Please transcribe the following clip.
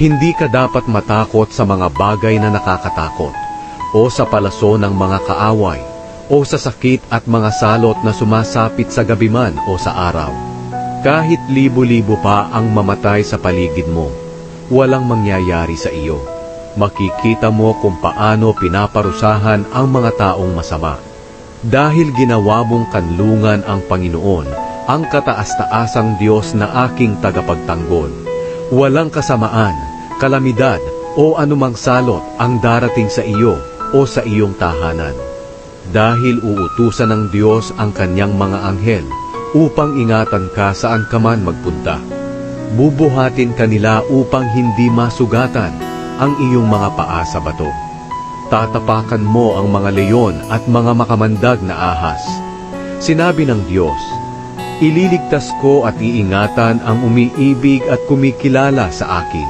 Hindi ka dapat matakot sa mga bagay na nakakatakot, o sa palaso ng mga kaaway, o sa sakit at mga salot na sumasapit sa gabi man o sa araw. Kahit libo-libo pa ang mamatay sa paligid mo, walang mangyayari sa iyo. Makikita mo kung paano pinaparusahan ang mga taong masama. Dahil ginawa mong kanlungan ang Panginoon, ang kataas-taasang Diyos na aking tagapagtanggol. Walang kasamaan, kalamidad, o anumang salot ang darating sa iyo o sa iyong tahanan. Dahil uutusan ng Diyos ang kanyang mga anghel upang ingatan ka saan ka man magpunta. Bubuhatin kanila upang hindi masugatan ang iyong mga paa sa bato. Tatapakan mo ang mga leyon at mga makamandag na ahas. Sinabi ng Diyos, ililigtas ko at iingatan ang umiibig at kumikilala sa akin.